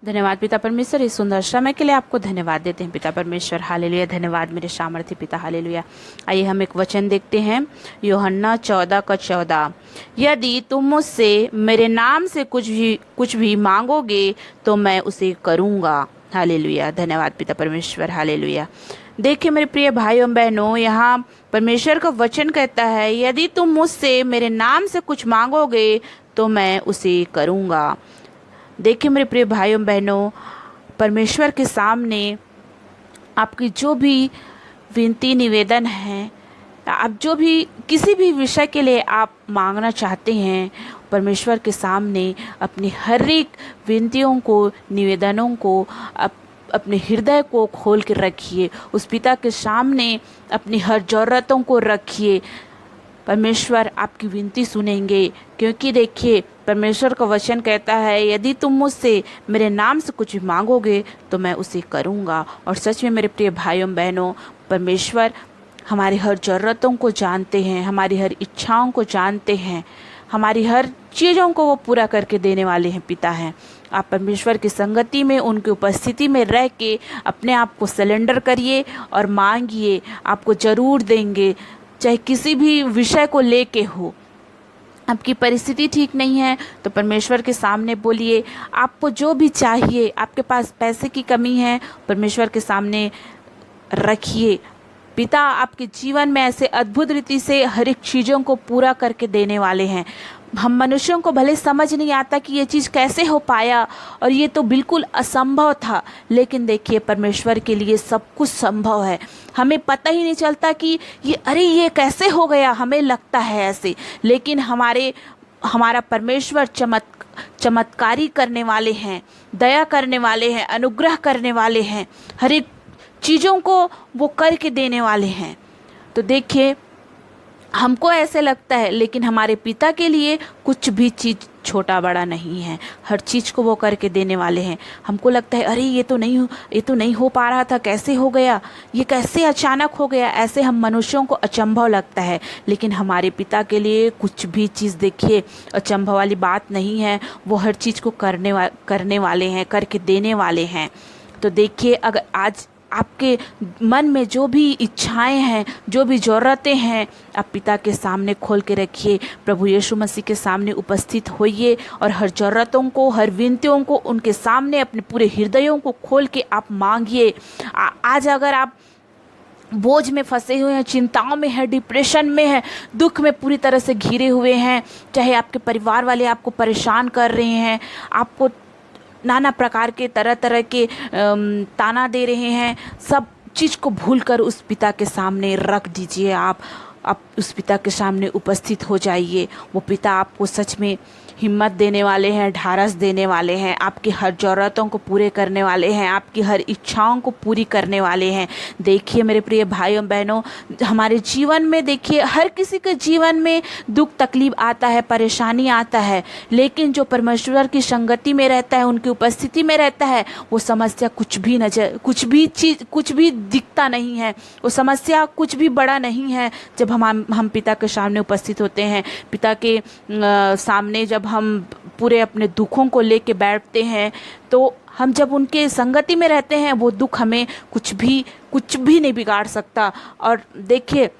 धन्यवाद पिता परमेश्वर, इस सुंदर समय के लिए आपको धन्यवाद देते हैं पिता परमेश्वर। हालेलुया। धन्यवाद मेरे सामर्थ्य पिता। हालेलुया। आइए हम एक वचन देखते हैं, यूहन्ना 14:14। यदि तुम मुझसे मेरे नाम से कुछ भी मांगोगे तो मैं उसे करूँगा। हालेलुया। धन्यवाद पिता परमेश्वर। हालेलुया। देखिए मेरे प्रिय भाइयों बहनों, यहाँ परमेश्वर का वचन कहता है, यदि तुम मुझसे मेरे नाम से कुछ मांगोगे तो मैं उसे करूँगा। देखिए मेरे प्रिय भाइयों बहनों, परमेश्वर के सामने आपकी जो भी विनती निवेदन है, आप जो भी किसी भी विषय के लिए आप मांगना चाहते हैं, परमेश्वर के सामने अपनी हर एक विनतियों को, निवेदनों को, अपने हृदय को खोल कर रखिए। उस पिता के सामने अपनी हर ज़रूरतों को रखिए। परमेश्वर आपकी विनती सुनेंगे, क्योंकि देखिए परमेश्वर का वचन कहता है, यदि तुम मुझसे मेरे नाम से कुछ मांगोगे तो मैं उसे करूँगा। और सच में मेरे प्रिय भाइयों बहनों, परमेश्वर हमारी हर ज़रूरतों को जानते हैं, हमारी हर इच्छाओं को जानते हैं, हमारी हर चीज़ों को वो पूरा करके देने वाले हैं पिता हैं। आप परमेश्वर की संगति में, उनकी उपस्थिति में रह के अपने आप को सरेंडर करिए और मांगिए, आपको ज़रूर देंगे। चाहे किसी भी विषय को लेके हो, आपकी परिस्थिति ठीक नहीं है तो परमेश्वर के सामने बोलिए, आपको जो भी चाहिए, आपके पास पैसे की कमी है, परमेश्वर के सामने रखिए। पिता आपके जीवन में ऐसे अद्भुत रीति से हर एक चीज़ों को पूरा करके देने वाले हैं। हम मनुष्यों को भले समझ नहीं आता कि ये चीज़ कैसे हो पाया और ये तो बिल्कुल असंभव था, लेकिन देखिए परमेश्वर के लिए सब कुछ संभव है। हमें पता ही नहीं चलता कि ये कैसे हो गया, हमें लगता है ऐसे, लेकिन हमारा परमेश्वर चमत्कारी करने वाले हैं, दया करने वाले हैं, अनुग्रह करने वाले हैं, हर एक चीज़ों को वो करके देने वाले हैं। तो देखिए हमको ऐसे लगता है, लेकिन हमारे पिता के लिए कुछ भी चीज़ छोटा बड़ा नहीं है, हर चीज़ को वो करके देने वाले हैं। हमको लगता है अरे ये तो नहीं हो पा रहा था, कैसे हो गया, ये कैसे अचानक हो गया, ऐसे हम मनुष्यों को अचंभव लगता है, लेकिन हमारे पिता के लिए कुछ भी चीज़ देखिए अचंभव वाली बात नहीं है। वो हर चीज़ को करने वाले हैं, करके देने वाले हैं। तो देखिए अगर आज आपके मन में जो भी इच्छाएं हैं, जो भी ज़रूरतें हैं, आप पिता के सामने खोल के रखिए। प्रभु यीशु मसीह के सामने उपस्थित होइए और हर ज़रूरतों को, हर विनतियों को उनके सामने अपने पूरे हृदयों को खोल के आप मांगिए। आज अगर आप बोझ में फंसे हुए हैं, चिंताओं में हैं, डिप्रेशन में हैं, दुख में पूरी तरह से घिरे हुए हैं, चाहे आपके परिवार वाले आपको परेशान कर रहे हैं, आपको नाना प्रकार के तरह तरह के ताना दे रहे हैं, सब चीज़ को भूलकर उस पिता के सामने रख दीजिए। आप उस पिता के सामने उपस्थित हो जाइए। वो पिता आपको सच में हिम्मत देने वाले हैं, ढारस देने वाले हैं, आपकी हर ज़रूरतों को पूरे करने वाले हैं, आपकी हर इच्छाओं को पूरी करने वाले हैं। देखिए मेरे प्रिय भाइयों बहनों, हमारे जीवन में देखिए हर किसी के जीवन में दुख तकलीफ आता है, परेशानी आता है, लेकिन जो परमेश्वर की संगति में रहता है, उनकी उपस्थिति में रहता है, वो समस्या कुछ भी दिखता नहीं है, वो समस्या कुछ भी बड़ा नहीं है। जब हम पिता के सामने उपस्थित होते हैं, पिता के सामने जब हम पूरे अपने दुखों को लेके बैठते हैं, तो हम जब उनके संगति में रहते हैं, वो दुख हमें कुछ भी नहीं बिगाड़ सकता। और देखिए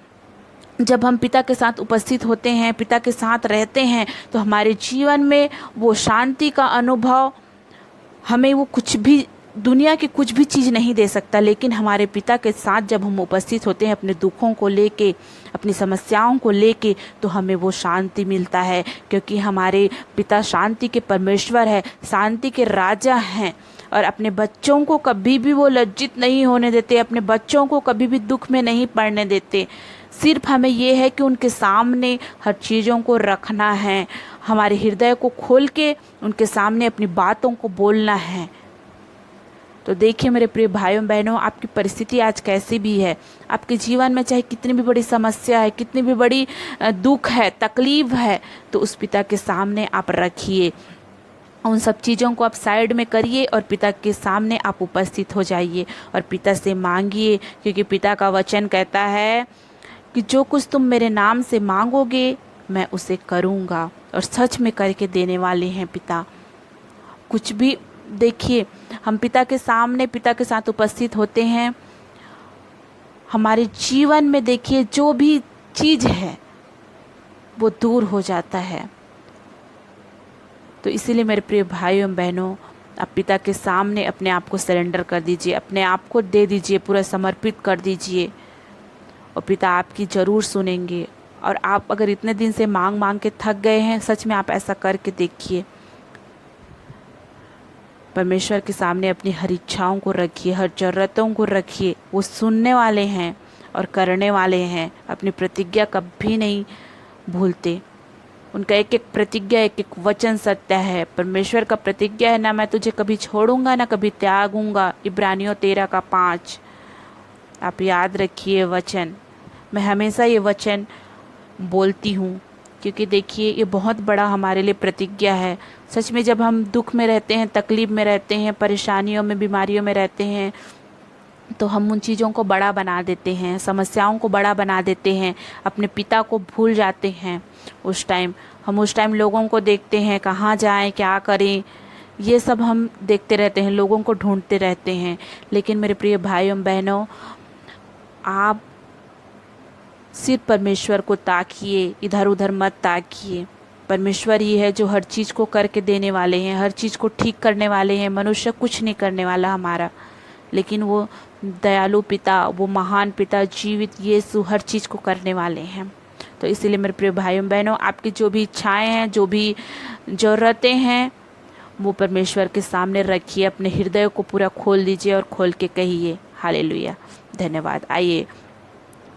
जब हम पिता के साथ उपस्थित होते हैं, पिता के साथ रहते हैं, तो हमारे जीवन में वो शांति का अनुभव हमें वो कुछ भी, दुनिया की कुछ भी चीज़ नहीं दे सकता। लेकिन हमारे पिता के साथ जब हम उपस्थित होते हैं अपने दुखों को लेके, अपनी समस्याओं को लेके, तो हमें वो शांति मिलता है, क्योंकि हमारे पिता शांति के परमेश्वर है, शांति के राजा हैं। और अपने बच्चों को कभी भी वो लज्जित नहीं होने देते, अपने बच्चों को कभी भी दुख में नहीं पड़ने देते। सिर्फ हमें ये है कि उनके सामने हर चीज़ों को रखना है, हमारे हृदय को खोल के उनके सामने अपनी बातों को बोलना है। तो देखिए मेरे प्रिय भाइयों बहनों, आपकी परिस्थिति आज कैसी भी है, आपके जीवन में चाहे कितनी भी बड़ी समस्या है, कितनी भी बड़ी दुख है, तकलीफ है, तो उस पिता के सामने आप रखिए। उन सब चीज़ों को आप साइड में करिए और पिता के सामने आप उपस्थित हो जाइए और पिता से मांगिए, क्योंकि पिता का वचन कहता है कि जो कुछ तुम मेरे नाम से मांगोगे मैं उसे करूँगा। और सच में करके देने वाले हैं पिता। कुछ भी देखिए हम पिता के सामने पिता के साथ उपस्थित होते हैं, हमारे जीवन में देखिए जो भी चीज़ है वो दूर हो जाता है। तो इसीलिए मेरे प्रिय भाइयों एवं बहनों, आप पिता के सामने अपने आप को सरेंडर कर दीजिए, अपने आप को दे दीजिए, पूरा समर्पित कर दीजिए और पिता आपकी ज़रूर सुनेंगे। और आप अगर इतने दिन से मांग मांग के थक गए हैं, सच में आप ऐसा करके देखिए। परमेश्वर के सामने अपनी हर इच्छाओं को रखिए, हर ज़रूरतों को रखिए। वो सुनने वाले हैं और करने वाले हैं, अपनी प्रतिज्ञा कभी नहीं भूलते। उनका एक एक प्रतिज्ञा, एक एक वचन सत्य है। परमेश्वर का प्रतिज्ञा है, ना मैं तुझे कभी छोड़ूंगा ना कभी त्यागूंगा। इब्रानियों 13:5। आप याद रखिए वचन। मैं हमेशा ये वचन बोलती हूँ क्योंकि देखिए ये बहुत बड़ा हमारे लिए प्रतिज्ञा है। सच में जब हम दुख में रहते हैं, तकलीफ में रहते हैं, परेशानियों में, बीमारियों में रहते हैं, तो हम उन चीज़ों को बड़ा बना देते हैं, समस्याओं को बड़ा बना देते हैं, अपने पिता को भूल जाते हैं। उस टाइम लोगों को देखते हैं, कहाँ जाएं, क्या करें, ये सब हम देखते रहते हैं, लोगों को ढूंढते रहते हैं। लेकिन मेरे प्रिय भाइयों बहनों, आप सिर्फ परमेश्वर को ताकिए, इधर उधर मत ताकिए। परमेश्वर ही है जो हर चीज़ को करके देने वाले हैं, हर चीज़ को ठीक करने वाले हैं। मनुष्य कुछ नहीं करने वाला हमारा, लेकिन वो दयालु पिता, वो महान पिता, जीवित यीशु हर चीज़ को करने वाले हैं। तो इसीलिए मेरे प्रिय भाइयों बहनों, आपकी जो भी इच्छाएं हैं, जो भी ज़रूरतें हैं, वो परमेश्वर के सामने रखिए। अपने हृदय को पूरा खोल दीजिए और खोल के कहिए हालेलुया, धन्यवाद। आइए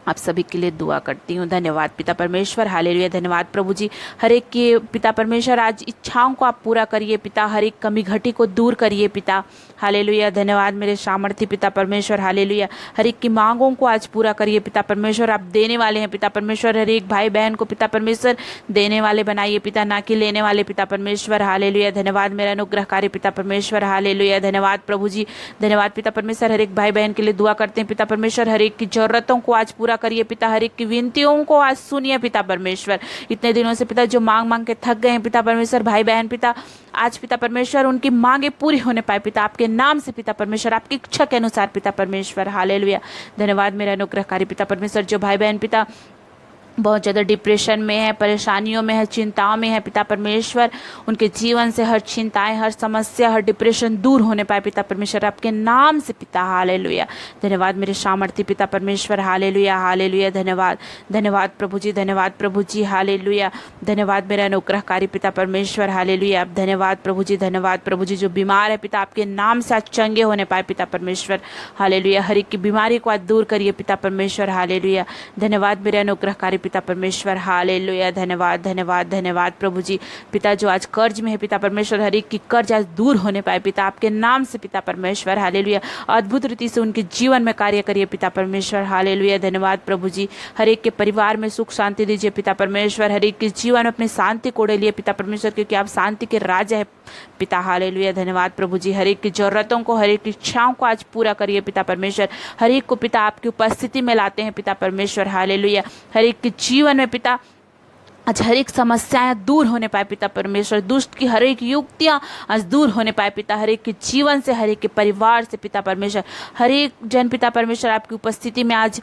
आप सभी के लिए दुआ करती हूँ। धन्यवाद पिता परमेश्वर, हालेलुया, धन्यवाद प्रभु जी। हर एक की पिता परमेश्वर आज इच्छाओं को आप पूरा करिए पिता, हर एक कमी घटी को दूर करिए पिता, हालेलुया। धन्यवाद मेरे सामर्थ्य पिता परमेश्वर, हालेलुया। हर एक की मांगों को आज पूरा करिए पिता परमेश्वर। आप देने वाले हैं पिता परमेश्वर, हर एक भाई बहन को पिता परमेश्वर देने वाले बनाइए पिता, ना कि लेने वाले पिता परमेश्वर, हालेलुया। धन्यवाद मेरा अनुग्रहकारी पिता परमेश्वर, हालेलुया। धन्यवाद प्रभु जी, धन्यवाद पिता परमेश्वर। हर एक भाई बहन के लिए दुआ करते हैं पिता परमेश्वर, हर एक की जरूरतों को आज पूरा करिए पिता, हर एक की विनतियों को आज सुनिए पिता परमेश्वर। इतने दिनों से पिता जो मांग मांग के थक गए हैं पिता परमेश्वर, भाई बहन पिता, आज पिता परमेश्वर उनकी मांगे पूरी होने पाए पिता, आपके नाम से पिता परमेश्वर, आपकी इच्छा के अनुसार पिता परमेश्वर, हालेलुया। धन्यवाद मेरा अनुग्रहकारी पिता परमेश्वर। जो भाई बहन पिता बहुत ज़्यादा डिप्रेशन में है, परेशानियों में है, चिंताओं में है पिता परमेश्वर, उनके जीवन से हर चिंताएं, हर समस्या, हर डिप्रेशन दूर होने पाए पिता परमेश्वर, आपके नाम से पिता, हालेलुया। धन्यवाद मेरे सामर्थ्य पिता परमेश्वर, हालेलुया, हालेलुया। धन्यवाद, धन्यवाद प्रभु जी, धन्यवाद प्रभु जी, हालेलुया। धन्यवाद मेरे अनुग्रहकारी पिता परमेश्वर, हालेलुया। धन्यवाद प्रभु जी, धन्यवाद प्रभु जी। जो बीमार है पिता, आपके नाम से आज चंगे होने पाए पिता परमेश्वर, हालेलुया। हर एक की बीमारी को आज दूर करिए पिता परमेश्वर, हालेलुया। धन्यवाद मेरे अनुग्रहकारी पिता परमेश्वर, हालेलुया। धन्यवाद, धन्यवाद, धन्यवाद प्रभु जी। पिता जो आज कर्ज में है पिता परमेश्वर, हर एक की कर्ज आज दूर होने पाए पिता, आपके नाम से पिता परमेश्वर, हालेलुया। अद्भुत रीति से उनके जीवन में कार्य करिए पिता परमेश्वर, हालेलुया। धन्यवाद प्रभु जी। हर एक के परिवार में सुख शांति दीजिए पिता परमेश्वर, हर एक के जीवन में अपनी शांति को लिए पिता परमेश्वर, क्योंकि आप शांति के राजा है पिता, हालेलुया। धन्यवाद प्रभु जी। हर एक की जरूरतों को, हर एक की इच्छाओं को आज पूरा करिए पिता परमेश्वर, हर एक को पिता आपकी उपस्थिति में लाते हैं पिता परमेश्वर, हालेलुया। हर एक के जीवन में पिता आज हर एक समस्याएं दूर होने पाए पिता परमेश्वर, दुष्ट की हर एक युक्तियां आज दूर होने पाए पिता, हर एक के जीवन से, हर एक के परिवार से पिता परमेश्वर, हर एक जन पिता परमेश्वर आपकी उपस्थिति में आज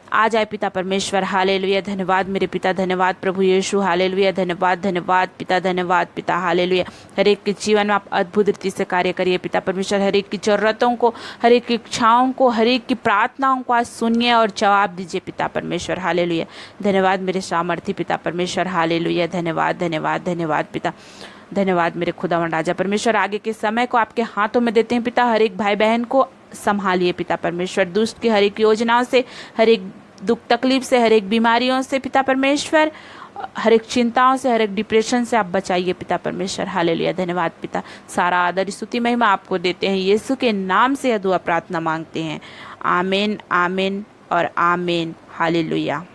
आ जाए पिता परमेश्वर, हालेलुया। धन्यवाद मेरे पिता, धन्यवाद प्रभु यीशु, हालेलुया। धन्यवाद, धन्यवाद पिता, धन्यवाद पिता, हालेलुया। हर एक के जीवन में आप अद्भुत रीति से कार्य करिए पिता परमेश्वर, हर एक की जरूरतों को, हर एक की इच्छाओं को, हर एक की प्रार्थनाओं को आज सुनिए और जवाब दीजिए पिता परमेश्वर, हालेलुया। धन्यवाद मेरे सामर्थ्य पिता परमेश्वर, हालेलुया। धन्यवाद, धन्यवाद, धन्यवाद पिता, धन्यवाद मेरे खुदावन राजा परमेश्वर। आगे के समय को आपके हाथों में देते हैं पिता, हर एक भाई बहन को संभालिए पिता परमेश्वर, दुष्ट की हर एक योजनाओं से, हर एक दुख तकलीफ से, हर एक बीमारियों से पिता परमेश्वर, हर एक चिंताओं से, हर एक डिप्रेशन से आप बचाइए पिता परमेश्वर, हालेलुया। धन्यवाद पिता। सारा आदर स्तुति महिमा आपको देते हैं, यीशु के नाम से यह दुआ प्रार्थना मांगते हैं, आमीन, आमीन और आमीन, हालेलुया।